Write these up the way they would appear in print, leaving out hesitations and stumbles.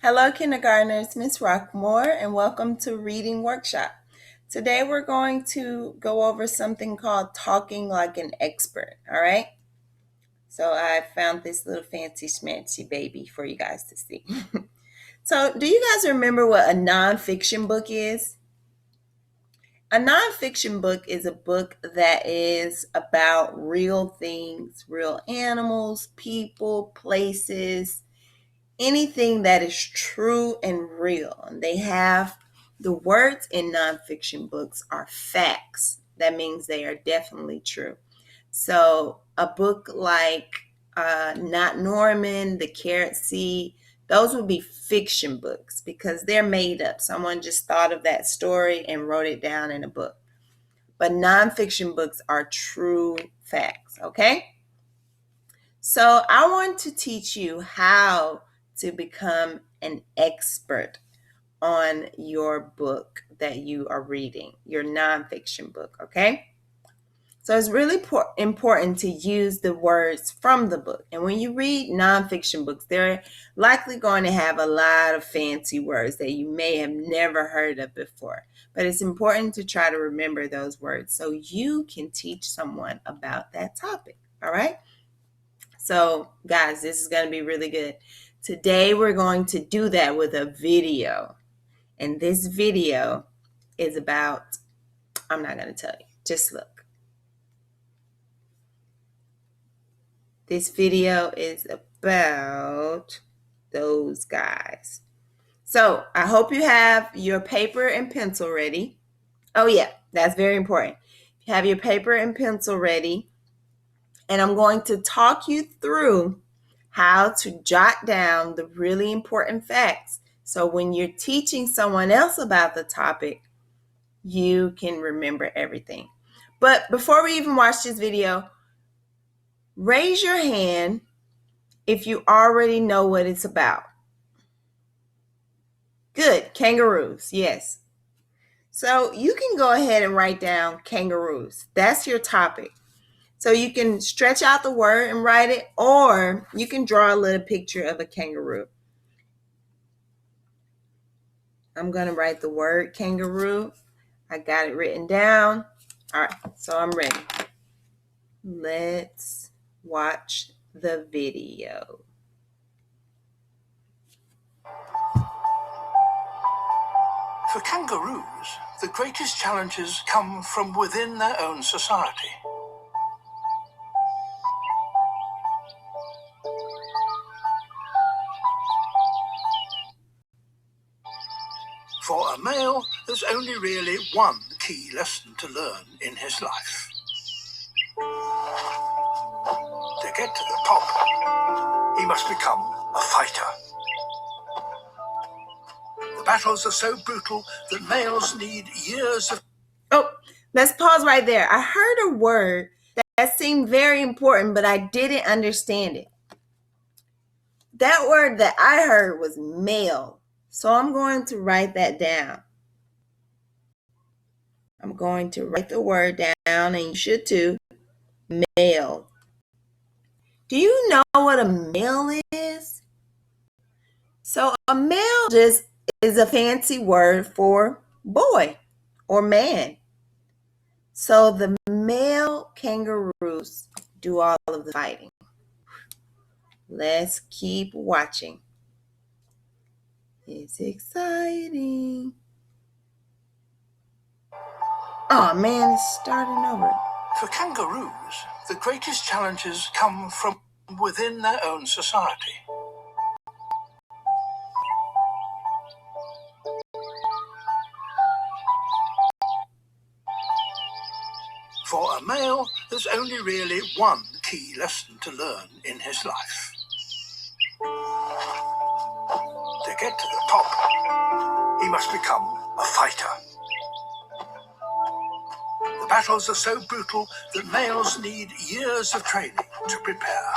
Hello, kindergartners, Miss Rockmore, and welcome to Reading Workshop. Today we're going to go over something called talking like an expert, all right? So I found this little fancy schmancy baby for you guys to see. So do you guys remember what a nonfiction book is? A nonfiction book is a book that is about real things, real animals, people, places, anything that is true and real. And they have the words in nonfiction books are facts. That means they are definitely true. So a book like Not Norman, The Carrot Seed, those would be fiction books because they're made up. Someone just thought of that story and wrote it down in a book. But nonfiction books are true facts, okay? So I want to teach you how to become an expert on your book that you are reading, your nonfiction book, okay? So it's really important to use the words from the book. And when you read nonfiction books, they're likely going to have a lot of fancy words that you may have never heard of before. But it's important to try to remember those words so you can teach someone about that topic, all right? So, guys, this is going to be really good. Today, we're going to do that with a video. And this video is about, I'm not going to tell you. Just look. This video is about those guys. So, I hope you have your paper and pencil ready. Oh, yeah, that's very important. You have your paper and pencil ready. And I'm going to talk you through how to jot down the really important facts. So when you're teaching someone else about the topic, you can remember everything. But before we even watch this video, raise your hand if you already know what it's about. Good, kangaroos, yes. So you can go ahead and write down kangaroos. That's your topic. So you can stretch out the word and write it, or you can draw a little picture of a kangaroo. I'm going to write the word kangaroo. I got it written down. All right, so I'm ready. Let's watch the video. For kangaroos, the greatest challenges come from within their own society. For a male, there's only really one key lesson to learn in his life. To get to the top, he must become a fighter. The battles are so brutal that males need years of... Oh, let's pause right there. I heard a word that seemed very important, but I didn't understand it. That word that I heard was male. So I'm going to write that down. I'm going to write the word down, and you should too. Male. Do you know what a male is? So a male just is a fancy word for boy or man. So the male kangaroos do all of the fighting. Let's keep watching. It's exciting. Oh man, it's starting over. For kangaroos, the greatest challenges come from within their own society. For a male, there's only really one key lesson to learn in his life. To get to the top, he must become a fighter. The battles are so brutal that males need years of training to prepare.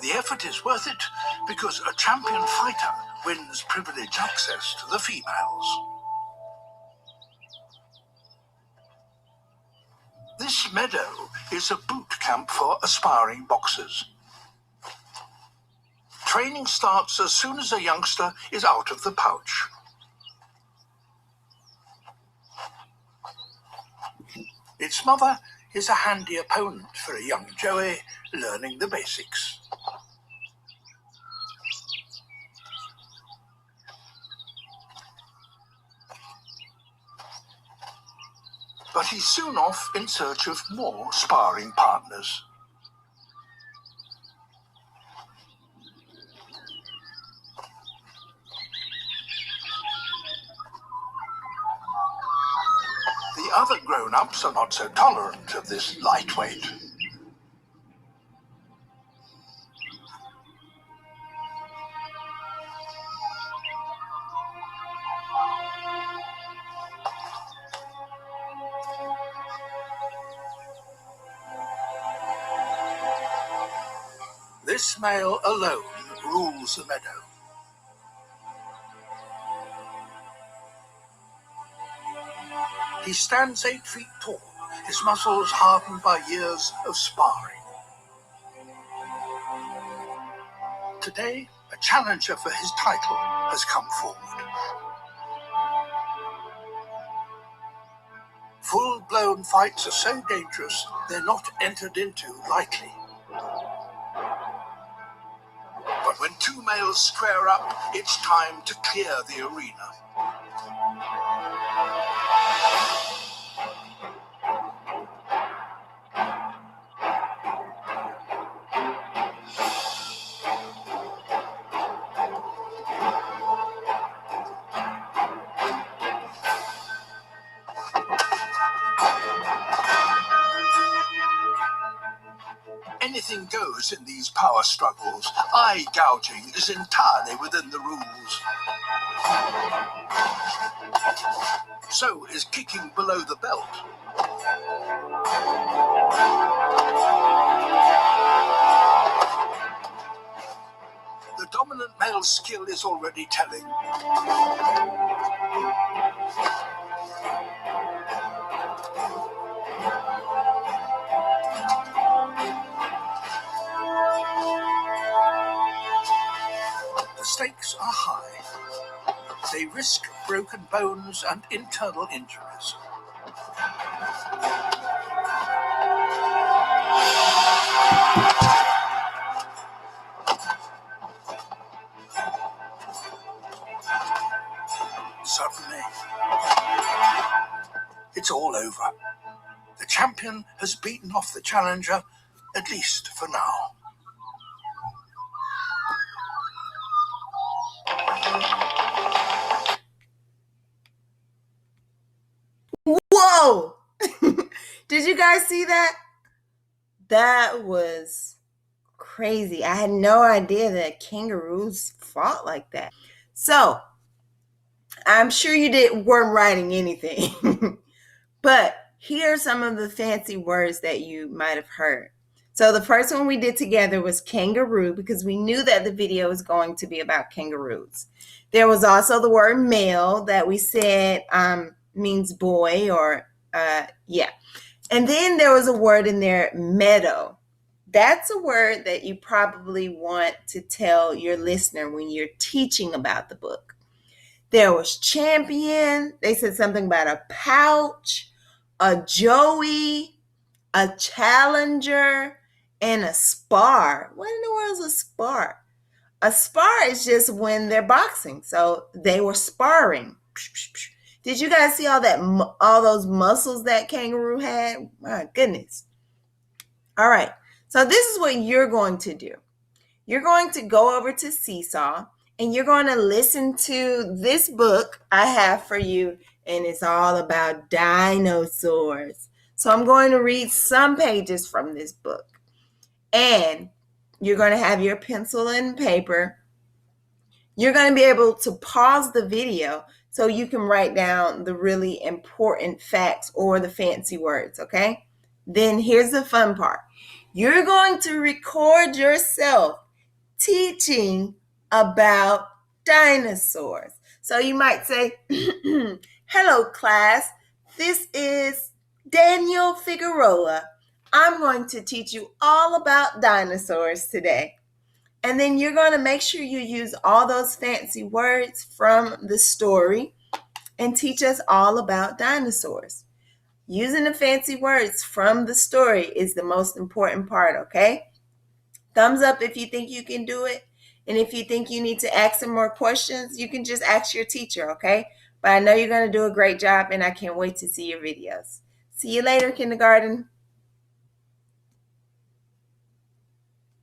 The effort is worth it because a champion fighter wins privileged access to the females. This meadow is a boot camp for aspiring boxers. Training starts as soon as a youngster is out of the pouch. Its mother is a handy opponent for a young Joey learning the basics. But he's soon off in search of more sparring partners. The other grown-ups are not so tolerant of this lightweight. This male alone rules the meadow. He stands 8 feet tall, his muscles hardened by years of sparring. Today, a challenger for his title has come forward. Full-blown fights are so dangerous, they're not entered into lightly. But when two males square up, it's time to clear the arena. Anything goes in these power struggles. Eye gouging is entirely within the rules. So is kicking below the belt. The dominant male's skill is already telling. The stakes are high. They risk broken bones and internal injuries. Suddenly, it's all over. The champion has beaten off the challenger, at least for now. Whoa! Did you guys see that? That was crazy. I had no idea that kangaroos fought like that. So, I'm sure weren't writing anything. But here are some of the fancy words that you might have heard. So the first one we did together was kangaroo, because we knew that the video was going to be about kangaroos. There was also the word male that we said means boy, or yeah. And then there was a word in there, meadow. That's a word that you probably want to tell your listener when you're teaching about the book. There was champion. They said something about a pouch, a joey, a challenger, and a spar. What in the world is a spar? A spar is just when they're boxing. So they were sparring. Did you guys see all those muscles that kangaroo had? My goodness. All right. So this is what you're going to do. You're going to go over to Seesaw and you're going to listen to this book I have for you, and it's all about dinosaurs. So I'm going to read some pages from this book, and you're going to have your pencil and paper. You're going to be able to pause the video so you can write down the really important facts or the fancy words, okay? Then here's the fun part. You're going to record yourself teaching about dinosaurs. So you might say, hello class, this is Daniel Figueroa. I'm going to teach you all about dinosaurs today. And then you're going to make sure you use all those fancy words from the story and teach us all about dinosaurs. Using the fancy words from the story is the most important part, okay? Thumbs up if you think you can do it. And if you think you need to ask some more questions, you can just ask your teacher, okay? But I know you're going to do a great job, and I can't wait to see your videos. See you later, kindergarten.